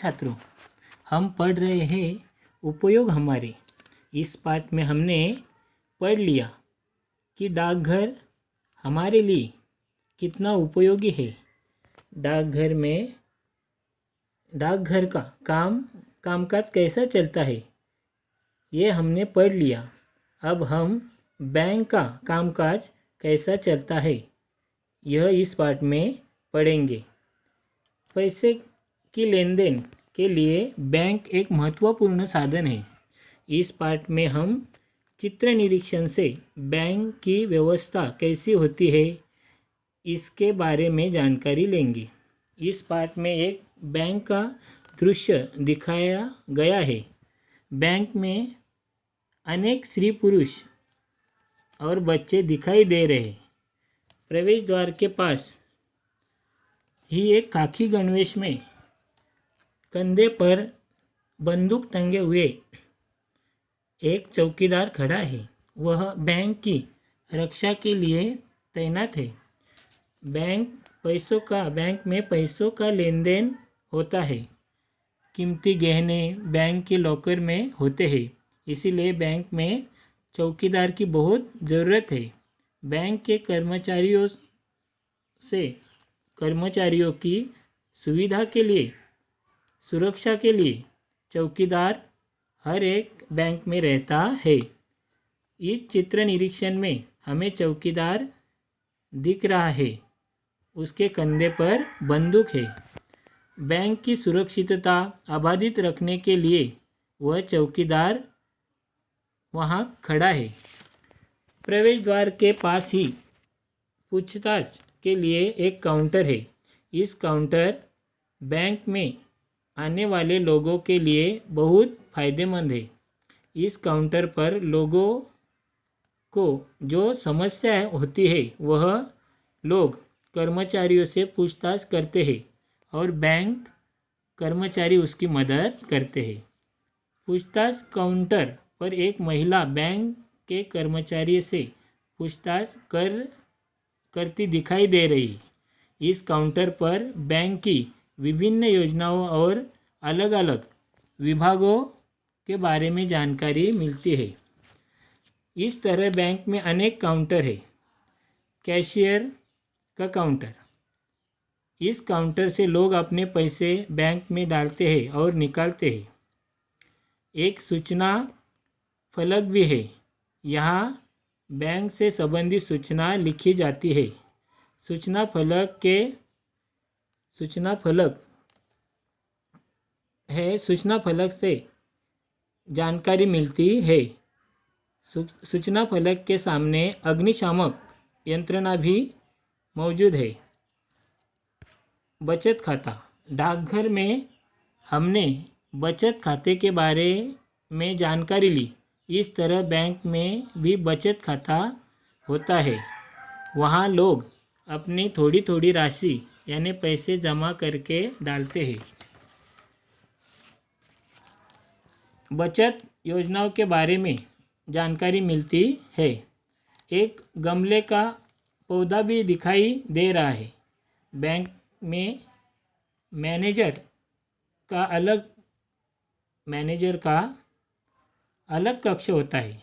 छात्रों, हम पढ़ रहे हैं उपयोग हमारे। इस पाठ में हमने पढ़ लिया कि डाकघर हमारे लिए कितना उपयोगी है। डाकघर का कामकाज कैसा चलता है, ये हमने पढ़ लिया। अब हम बैंक का कामकाज कैसा चलता है, यह इस पाठ में पढ़ेंगे। पैसे की लेन देन के लिए बैंक एक महत्वपूर्ण साधन है। इस पाठ में हम चित्र निरीक्षण से बैंक की व्यवस्था कैसी होती है, इसके बारे में जानकारी लेंगे। इस पाठ में एक बैंक का दृश्य दिखाया गया है। बैंक में अनेक स्त्री पुरुष और बच्चे दिखाई दे रहे हैं। प्रवेश द्वार के पास ही एक खाकी गणवेश में कंधे पर बंदूक टंगे हुए एक चौकीदार खड़ा है। वह बैंक की रक्षा के लिए तैनात है। बैंक में पैसों का लेन देन होता है। कीमती गहने बैंक के लॉकर में होते हैं, इसीलिए बैंक में चौकीदार की बहुत ज़रूरत है। बैंक के कर्मचारियों की सुविधा के लिए, सुरक्षा के लिए चौकीदार हर एक बैंक में रहता है। इस चित्र निरीक्षण में हमें चौकीदार दिख रहा है, उसके कंधे पर बंदूक है। बैंक की सुरक्षितता अबाधित रखने के लिए वह चौकीदार वहाँ खड़ा है। प्रवेश द्वार के पास ही पूछताछ के लिए एक काउंटर है। इस काउंटर बैंक में आने वाले लोगों के लिए बहुत फ़ायदेमंद है। इस काउंटर पर लोगों को जो समस्या होती है, वह लोग कर्मचारियों से पूछताछ करते हैं और बैंक कर्मचारी उसकी मदद करते हैं। पूछताछ काउंटर पर एक महिला बैंक के कर्मचारी से पूछताछ करती दिखाई दे रही। इस काउंटर पर बैंक की विभिन्न योजनाओं और अलग अलग विभागों के बारे में जानकारी मिलती है। इस तरह बैंक में अनेक काउंटर है। कैशियर का काउंटर, इस काउंटर से लोग अपने पैसे बैंक में डालते हैं और निकालते हैं। एक सूचना फलक भी है। यहाँ बैंक से संबंधित सूचना लिखी जाती है। सूचना फलक से जानकारी मिलती है। सूचना फलक के सामने अग्निशामक यंत्रणा भी मौजूद है। बचत खाता, डाकघर में हमने बचत खाते के बारे में जानकारी ली। इस तरह बैंक में भी बचत खाता होता है। वहाँ लोग अपनी थोड़ी थोड़ी राशि यानी पैसे जमा करके डालते हैं। बचत योजनाओं के बारे में जानकारी मिलती है। एक गमले का पौधा भी दिखाई दे रहा है। बैंक में मैनेजर का अलग कक्ष होता है।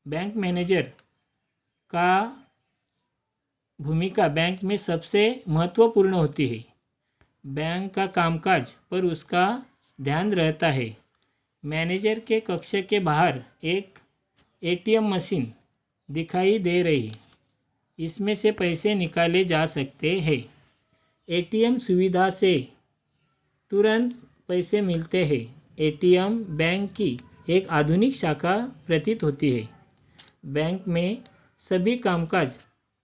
बैंक मैनेजर का भूमिका बैंक में सबसे महत्वपूर्ण होती है। बैंक का कामकाज पर उसका ध्यान रहता है। मैनेजर के कक्ष के बाहर एक एटीएम मशीन दिखाई दे रही है। इसमें से पैसे निकाले जा सकते हैं। एटीएम सुविधा से तुरंत पैसे मिलते हैं। एटीएम बैंक की एक आधुनिक शाखा प्रतीत होती है। बैंक में सभी कामकाज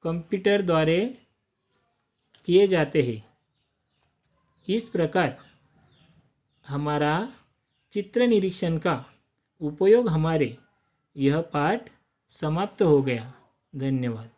कंप्यूटर द्वारा किए जाते हैं। इस प्रकार हमारा चित्र निरीक्षण का उपयोग हमारे यह पाठ समाप्त हो गया। धन्यवाद।